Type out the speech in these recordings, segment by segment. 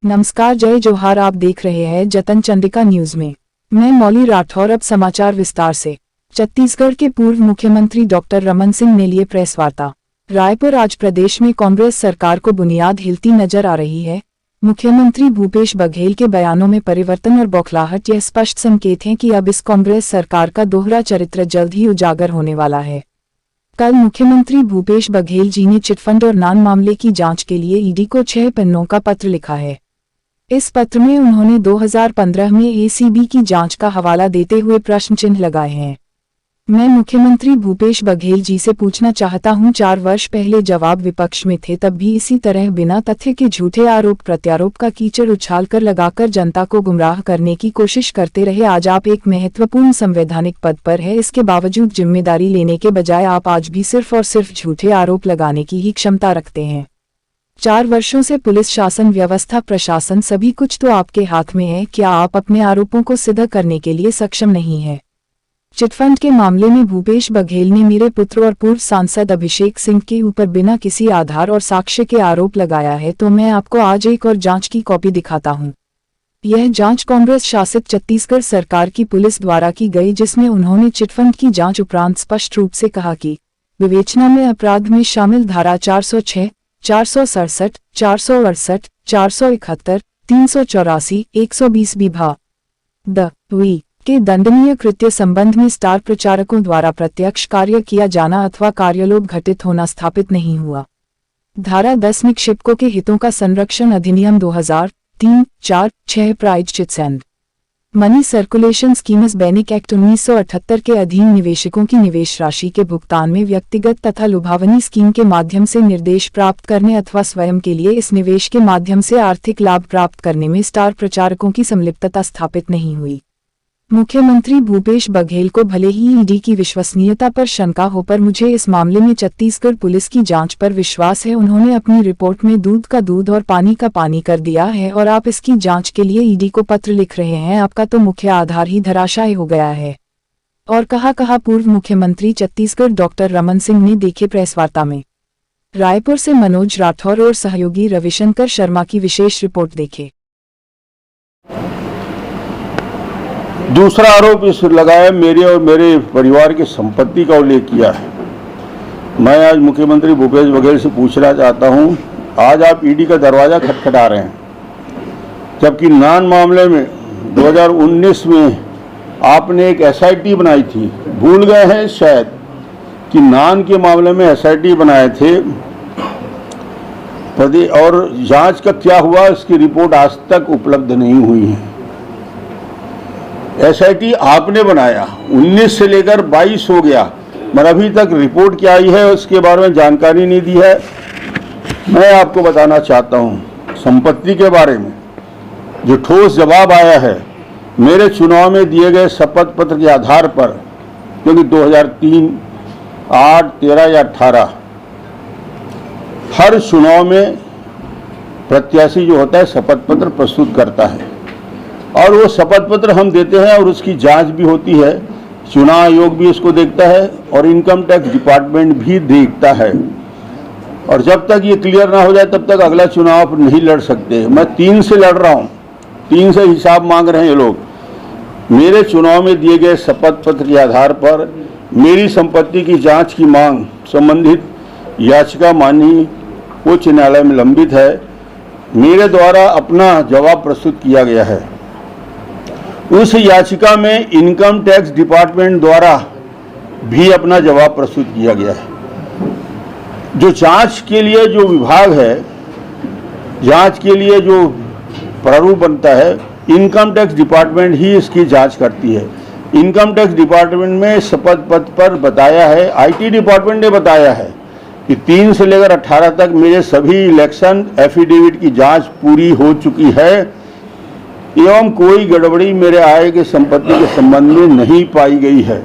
नमस्कार, जय जोहार। आप देख रहे हैं जतन चंडिका न्यूज में। मैं मौली राठौर। अब समाचार विस्तार से। छत्तीसगढ़ के पूर्व मुख्यमंत्री डॉक्टर रमन सिंह ने लिए प्रेस वार्ता। रायपुर। आज प्रदेश में कांग्रेस सरकार को बुनियाद हिलती नजर आ रही है। मुख्यमंत्री भूपेश बघेल के बयानों में परिवर्तन और बौखलाहट यह स्पष्ट संकेत हैं कि अब इस कांग्रेस सरकार का दोहरा चरित्र जल्द ही उजागर होने वाला है। कल मुख्यमंत्री भूपेश बघेल जी ने चिटफंड और नान मामले की जांच के लिए ईडी को 6 पन्नों का पत्र लिखा है। इस पत्र में उन्होंने 2015 में एसीबी की जांच का हवाला देते हुए प्रश्न चिन्ह लगाए हैं। मैं मुख्यमंत्री भूपेश बघेल जी से पूछना चाहता हूं, 4 वर्ष पहले जवाब विपक्ष में थे तब भी इसी तरह बिना तथ्य के झूठे आरोप प्रत्यारोप का कीचड़ उछालकर लगाकर जनता को गुमराह करने की कोशिश करते रहे। आज आप एक महत्वपूर्ण संवैधानिक पद पर है, इसके बावजूद जिम्मेदारी लेने के बजाय आप आज भी सिर्फ और सिर्फ झूठे आरोप लगाने की ही क्षमता रखते हैं। 4 वर्षों से पुलिस शासन व्यवस्था प्रशासन सभी कुछ तो आपके हाथ में है। क्या आप अपने आरोपों को सिद्ध करने के लिए सक्षम नहीं है? चिटफंड के मामले में भूपेश बघेल ने मेरे पुत्र और पूर्व सांसद अभिषेक सिंह के ऊपर बिना किसी आधार और साक्ष्य के आरोप लगाया है, तो मैं आपको आज एक और जांच की कॉपी दिखाता हूं। यह जांच कांग्रेस शासित छत्तीसगढ़ सरकार की पुलिस द्वारा की गई, जिसमें उन्होंने चिटफंड की जांच उपरांत स्पष्ट रूप से कहा कि विवेचना में अपराध में शामिल धारा 406, 467, 468, 471, 384, 120 विभा द वी के दंडनीय कृत्य संबंध में स्टार प्रचारकों द्वारा प्रत्यक्ष कार्य किया जाना अथवा कार्यलोभ घटित होना स्थापित नहीं हुआ। धारा 10 निक्षेपकों के हितों का संरक्षण अधिनियम 2003, 4, 6 प्रायश्चित and money circulation schemes bionic act 1978 के अधीन निवेशकों की निवेश राशि के भुगतान में व्यक्तिगत तथा लुभावनी स्कीम के माध्यम से निर्देश प्राप्त करने अथवा स्वयं के लिए इस निवेश के माध्यम से आर्थिक लाभ प्राप्त करने में स्टार प्रचारकों की संलिप्तता स्थापित नहीं हुई। मुख्यमंत्री भूपेश बघेल को भले ही ईडी की विश्वसनीयता पर शंका हो, पर मुझे इस मामले में छत्तीसगढ़ पुलिस की जांच पर विश्वास है। उन्होंने अपनी रिपोर्ट में दूध का दूध और पानी का पानी कर दिया है और आप इसकी जांच के लिए ईडी को पत्र लिख रहे हैं। आपका तो मुख्य आधार ही धराशायी हो गया है। और कहा पूर्व मुख्यमंत्री छत्तीसगढ़ डॉक्टर रमन सिंह ने, देखे प्रेस वार्ता में। रायपुर से मनोज राठौर और सहयोगी रविशंकर शर्मा की विशेष रिपोर्ट देखे। दूसरा आरोप इस लगाया मेरे और मेरे परिवार की संपत्ति का उल्लेख किया है। मैं आज मुख्यमंत्री भूपेश बघेल से पूछना चाहता हूं, आज आप ईडी का दरवाजा खटखटा रहे हैं, जबकि नान मामले में 2019 में आपने एक एसआईटी बनाई थी। भूल गए हैं शायद कि नान के मामले में एसआईटी बनाए थे, और जांच का क्या हुआ इसकी रिपोर्ट आज तक उपलब्ध नहीं हुई है। एसआईटी आपने बनाया, 19 से लेकर 22 हो गया, मगर अभी तक रिपोर्ट क्या आई है उसके बारे में जानकारी नहीं दी है। मैं आपको बताना चाहता हूं संपत्ति के बारे में जो ठोस जवाब आया है मेरे चुनाव में दिए गए शपथ पत्र के आधार पर, क्योंकि 2003, 8, 13 या 18 हर चुनाव में प्रत्याशी जो होता है शपथ पत्र प्रस्तुत करता है और वो शपथ पत्र हम देते हैं और उसकी जांच भी होती है। चुनाव आयोग भी इसको देखता है और इनकम टैक्स डिपार्टमेंट भी देखता है, और जब तक ये क्लियर ना हो जाए तब तक अगला चुनाव नहीं लड़ सकते। मैं 3 से लड़ रहा हूँ, 3 से हिसाब मांग रहे हैं ये लोग। मेरे चुनाव में दिए गए शपथ पत्र के आधार पर मेरी संपत्ति की जाँच की मांग संबंधित याचिका माननीय उच्च न्यायालय में लंबित है। मेरे द्वारा अपना जवाब प्रस्तुत किया गया है। उस याचिका में इनकम टैक्स डिपार्टमेंट द्वारा भी अपना जवाब प्रस्तुत किया गया है। जो जांच के लिए जो विभाग है, जांच के लिए जो प्रारूप बनता है, इनकम टैक्स डिपार्टमेंट ही इसकी जांच करती है। इनकम टैक्स डिपार्टमेंट में शपथ पत्र पर बताया है, आईटी डिपार्टमेंट ने बताया है कि 3 से लेकर 18 तक मेरे सभी इलेक्शन एफिडेविट की जांच पूरी हो चुकी है एवं कोई गड़बड़ी मेरे आय के संपत्ति के संबंध में नहीं पाई गई है।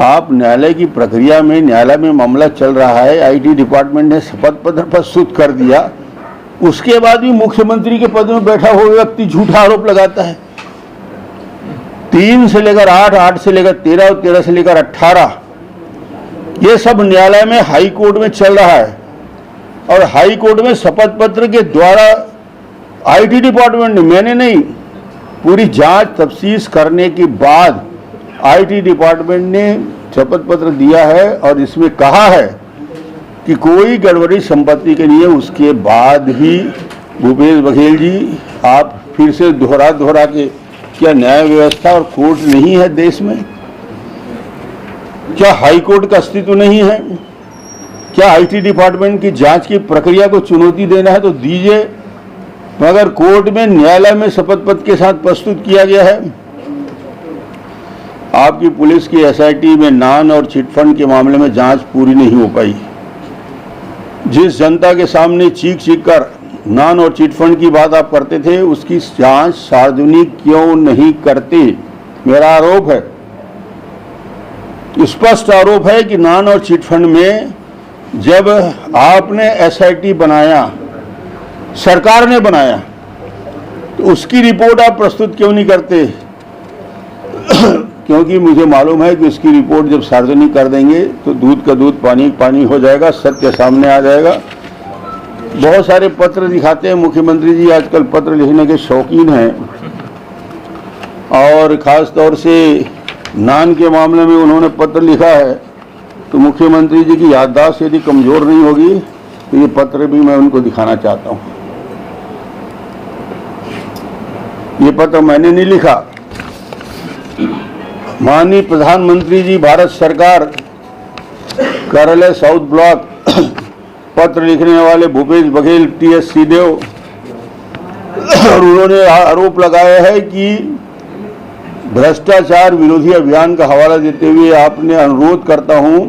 आप न्यायालय की प्रक्रिया में, न्यायालय में मामला चल रहा है, आईटी डिपार्टमेंट ने शपथ पत्र प्रस्तुत कर दिया, उसके बाद भी मुख्यमंत्री के पद में बैठा हुआ व्यक्ति झूठा आरोप लगाता है। 3 से लेकर 8, 8 से लेकर 13 और 13 से लेकर 18 ये सब न्यायालय में, हाई कोर्ट में चल रहा है और हाई कोर्ट में शपथ पत्र के द्वारा आईटी डिपार्टमेंट ने, मैंने नहीं, पूरी जांच तफ्तीश करने के बाद आईटी डिपार्टमेंट ने शपथ पत्र दिया है और इसमें कहा है कि कोई गड़बड़ी संपत्ति के लिए। उसके बाद भी भूपेश बघेल जी, आप फिर से दोहरा के, क्या न्याय व्यवस्था और कोर्ट नहीं है देश में? क्या हाई कोर्ट का अस्तित्व नहीं है? क्या आईटी डिपार्टमेंट की जांच की प्रक्रिया को चुनौती देना है तो दीजिए, मगर कोर्ट में, न्यायालय में शपथ पत्र के साथ प्रस्तुत किया गया है। आपकी पुलिस की एसआईटी में नान और चिटफंड के मामले में जांच पूरी नहीं हो पाई। जिस जनता के सामने चीख कर नान और चिटफंड की बात आप करते थे, उसकी जांच सार्वजनिक क्यों नहीं करते? मेरा आरोप है, स्पष्ट आरोप है कि नान और चिटफंड में जब आपने एसआईटी बनाया, सरकार ने बनाया, तो उसकी रिपोर्ट आप प्रस्तुत क्यों नहीं करते? क्योंकि मुझे मालूम है कि उसकी रिपोर्ट जब सार्वजनिक कर देंगे तो दूध का दूध पानी पानी हो जाएगा, सत्य सामने आ जाएगा। बहुत सारे पत्र दिखाते हैं, मुख्यमंत्री जी आजकल पत्र लिखने के शौकीन हैं, और ख़ास तौर से नान के मामले में उन्होंने पत्र लिखा है। तो मुख्यमंत्री जी की याददाश्त यदि कमज़ोर नहीं होगी तो ये पत्र भी मैं उनको दिखाना चाहता हूँ। ये पत्र मैंने नहीं लिखा, माननीय प्रधानमंत्री जी, भारत सरकार, कार्यालय साउथ ब्लॉक, पत्र लिखने वाले भूपेश बघेल, टीएस सिंहदेव, और उन्होंने आरोप लगाया है कि भ्रष्टाचार विरोधी अभियान का हवाला देते हुए आपने अनुरोध करता हूं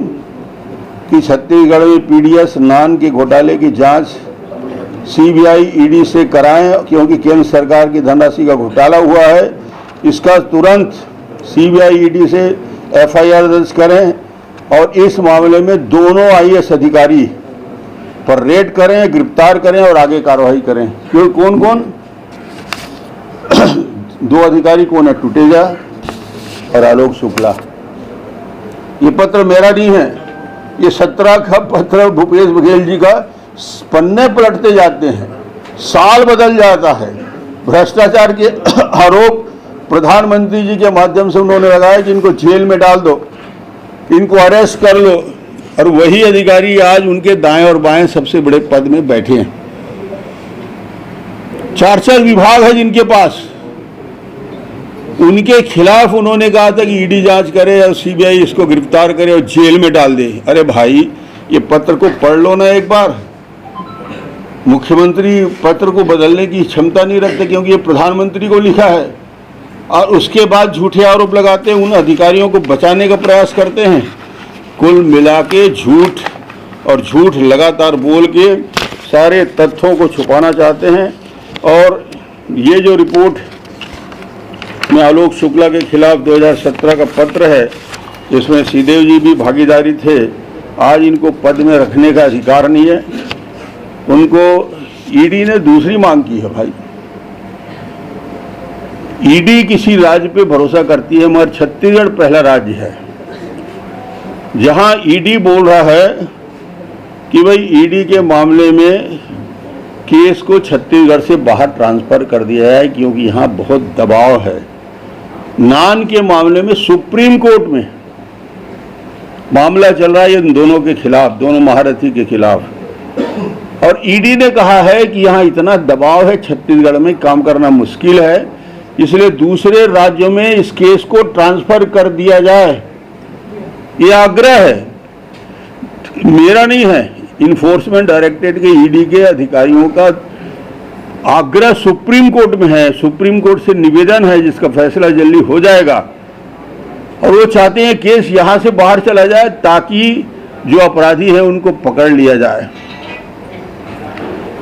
कि छत्तीसगढ़ में पीडीएस नान के घोटाले की जांच सीबीआई ईडी से कराएं, क्योंकि केंद्र सरकार की धनराशि का घोटाला हुआ है। इसका तुरंत सीबीआई ईडी से एफआईआर दर्ज करें और इस मामले में दोनों आईएएस अधिकारी पर रेड करें, गिरफ्तार करें और आगे कार्रवाई करें। क्यों, कौन कौन? दो अधिकारी कौन है? टुटेजा और आलोक शुक्ला। ये पत्र मेरा नहीं है, ये 17 का पत्र भूपेश बघेल जी का। पन्ने पलटते जाते हैं, साल बदल जाता है। भ्रष्टाचार के आरोप प्रधानमंत्री जी के माध्यम से उन्होंने लगाया कि इनको जेल में डाल दो, इनको अरेस्ट कर लो, और वही अधिकारी आज उनके दाएं और बाएं सबसे बड़े पद में बैठे हैं। 4 विभाग है जिनके पास। उनके खिलाफ उन्होंने कहा था कि ईडी जांच करे और सीबीआई इसको गिरफ्तार करे और जेल में डाल दे। अरे भाई, ये पत्र को पढ़ लो ना एक बार। मुख्यमंत्री पत्र को बदलने की क्षमता नहीं रखते, क्योंकि ये प्रधानमंत्री को लिखा है, और उसके बाद झूठे आरोप लगाते हैं, उन अधिकारियों को बचाने का प्रयास करते हैं। कुल मिला के झूठ और झूठ लगातार बोल के सारे तथ्यों को छुपाना चाहते हैं। और ये जो रिपोर्ट में आलोक शुक्ला के खिलाफ 2017 का पत्र है, जिसमें सिंहदेव जी भी भागीदारी थे, आज इनको पद में रखने का अधिकार नहीं है। उनको ईडी ने दूसरी मांग की है। भाई, ईडी किसी राज्य पे भरोसा करती है, मगर छत्तीसगढ़ पहला राज्य है जहां ईडी बोल रहा है कि भाई ईडी के मामले में केस को छत्तीसगढ़ से बाहर ट्रांसफर कर दिया है, क्योंकि यहाँ बहुत दबाव है। नान के मामले में सुप्रीम कोर्ट में मामला चल रहा है इन दोनों के खिलाफ, दोनों महारथी के खिलाफ, और ईडी ने कहा है कि यहाँ इतना दबाव है, छत्तीसगढ़ में काम करना मुश्किल है, इसलिए दूसरे राज्यों में इस केस को ट्रांसफर कर दिया जाए। ये आग्रह है, मेरा नहीं है, इन्फोर्समेंट डायरेक्टरेट के ईडी के अधिकारियों का आग्रह सुप्रीम कोर्ट में है। सुप्रीम कोर्ट से निवेदन है जिसका फैसला जल्दी हो जाएगा, और वो चाहते हैं केस यहाँ से बाहर चला जाए ताकि जो अपराधी हैं उनको पकड़ लिया जाए।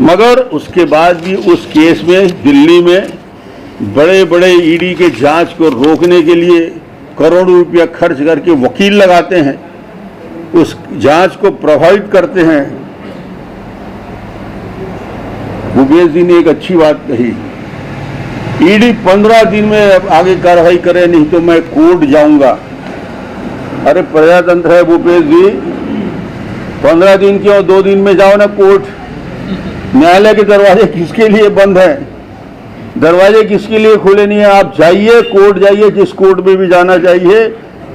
मगर उसके बाद भी उस केस में दिल्ली में बड़े बड़े ईडी के जांच को रोकने के लिए करोड़ों रुपया खर्च करके वकील लगाते हैं, उस जांच को प्रभावित करते हैं। भूपेश जी ने एक अच्छी बात कही, ईडी 15 दिन में आगे कार्रवाई करे, नहीं तो मैं कोर्ट जाऊंगा। अरे प्रजातंत्र है भूपेश जी, 15 दिन क्यों, 2 दिन में जाओ ना कोर्ट। न्यायालय के दरवाजे किसके लिए बंद हैं? दरवाजे किसके लिए खुले नहीं है? आप जाइए, कोर्ट जाइए, जिस कोर्ट में भी जाना चाहिए,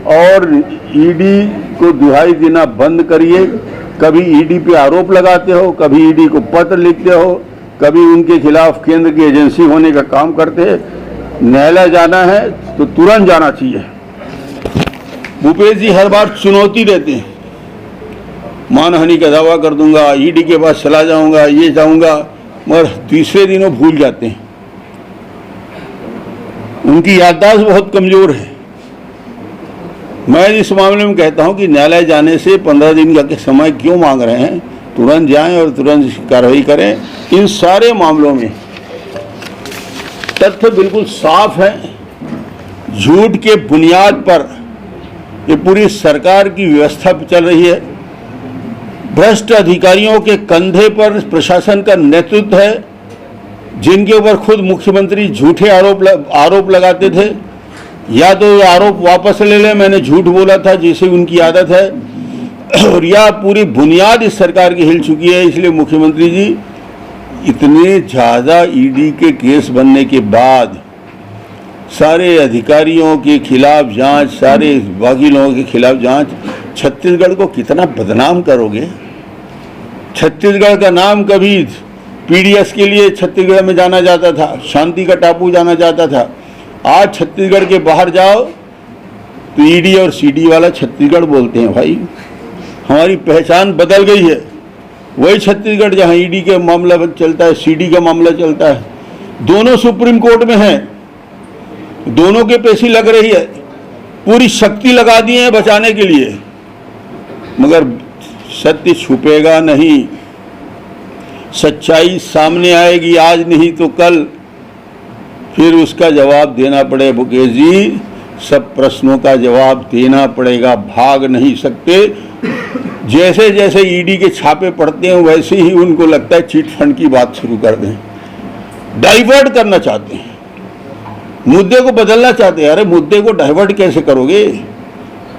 और ईडी को दुहाई देना बंद करिए। कभी ईडी पे आरोप लगाते हो, कभी ईडी को पत्र लिखते हो, कभी उनके खिलाफ केंद्र की एजेंसी होने का काम करते हैं। न्यायालय जाना है तो तुरंत जाना चाहिए। भूपेश जी हर बार चुनौती देते हैं, मानहानि का दावा कर दूंगा, ईडी के पास चला जाऊंगा, ये जाऊंगा, मगर तीसरे दिन वो भूल जाते हैं। उनकी याददाश्त बहुत कमजोर है। मैं इस मामले में कहता हूं कि न्यायालय जाने से 15 दिन का समय क्यों मांग रहे हैं? तुरंत जाएं और तुरंत कार्रवाई करें। इन सारे मामलों में तथ्य बिल्कुल साफ है। झूठ के बुनियाद पर ये पूरी सरकार की व्यवस्था चल रही है। भ्रष्ट अधिकारियों के कंधे पर प्रशासन का नेतृत्व है, जिनके ऊपर खुद मुख्यमंत्री झूठे आरोप लगाते थे। या तो आरोप वापस ले लें, मैंने झूठ बोला था, जिसे उनकी आदत है, और या पूरी बुनियाद इस सरकार की हिल चुकी है। इसलिए मुख्यमंत्री जी इतने ज़्यादा ईडी के केस बनने के बाद सारे अधिकारियों के खिलाफ जांच, सारे बाकी लोगों के खिलाफ जांच, छत्तीसगढ़ को कितना बदनाम करोगे? छत्तीसगढ़ का नाम कभी पीडीएस के लिए छत्तीसगढ़ में जाना जाता था, शांति का टापू जाना जाता था। आज छत्तीसगढ़ के बाहर जाओ तो ईडी और सीडी वाला छत्तीसगढ़ बोलते हैं। भाई, हमारी पहचान बदल गई है। वही छत्तीसगढ़ जहां ईडी का मामला चलता है, सीडी का मामला चलता है, दोनों सुप्रीम कोर्ट में हैं, दोनों के पेशी लग रही है, पूरी शक्ति लगा दी है बचाने के लिए, मगर सत्य छुपेगा नहीं। सच्चाई सामने आएगी, आज नहीं तो कल, फिर उसका जवाब देना पड़े। मुकेश जी, सब प्रश्नों का जवाब देना पड़ेगा, भाग नहीं सकते। जैसे जैसे ईडी के छापे पड़ते हैं वैसे ही उनको लगता है चिट फंड की बात शुरू कर दें, डाइवर्ट करना चाहते हैं, मुद्दे को बदलना चाहते हैं। अरे मुद्दे को डाइवर्ट कैसे करोगे?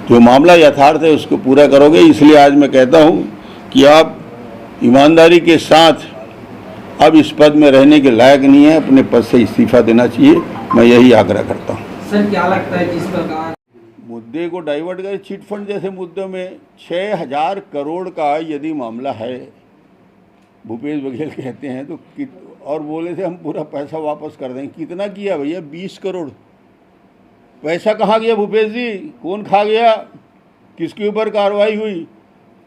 जो मामला यथार्थ है उसको पूरा करोगे। इसलिए आज मैं कहता हूं कि आप ईमानदारी के साथ अब इस पद में रहने के लायक नहीं है, अपने पद से इस्तीफा देना चाहिए। मैं यही आग्रह करता हूँ। सर, क्या लगता है जिस प्रकार मुद्दे को डाइवर्ट करें, चिट फंड जैसे मुद्दों में 6000 करोड़ का यदि मामला है, भूपेश बघेल कहते हैं तो और बोले थे हम पूरा पैसा वापस कर देंगे। कितना किया भैया? 20 करोड़। पैसा कहाँ गया भूपेश जी? कौन खा गया? किसके ऊपर कार्रवाई हुई?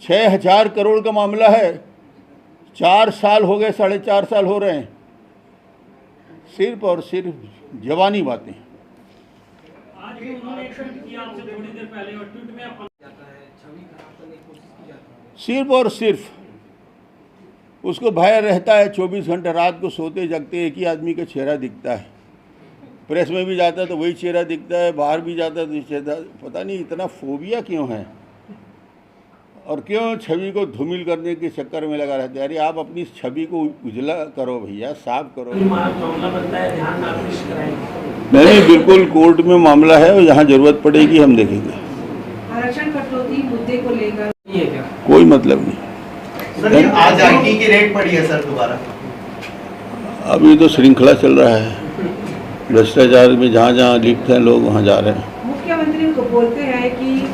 6000 करोड़ का मामला है, 4 साल हो गए, 4.5 साल हो रहे हैं। सिर्फ और सिर्फ जवानी बातें। आज भी उन्होंने एक ट्वीट किया आपसे थोड़ी देर पहले, और ट्वीट में आप जाता है, छवि खराब करने की कोशिश की जाती है। सिर्फ और सिर्फ उसको भय रहता है। 24 घंटे रात को सोते जगते एक ही आदमी का चेहरा दिखता है। प्रेस में भी जाता है तो वही चेहरा दिखता है, बाहर भी जाता है तो चेहरा। पता नहीं इतना फोबिया क्यों है, और क्यों छवि को धूमिल करने के चक्कर में लगा रहता है। अरे आप अपनी छवि को उजला करो भैया, साफ करो। मामला बनता है, ध्यान आकृष्ट कराएंगे। नहीं, बिल्कुल कोर्ट में मामला है और जहाँ जरूरत पड़ेगी हम देखेंगे। आरक्षण कटौती मुद्दे को लेकर नहीं है क्या? कोई मतलब नहीं। सर, ये आज आईटी की रेट पड़ी है सर दोबारा। अब ये तो श्रृंखला चल रहा है, भ्रष्टाचार में जहाँ जहाँ लिप्त हैं लोग वहाँ जा रहे हैं। मुख्यमंत्री को बोलते हैं कि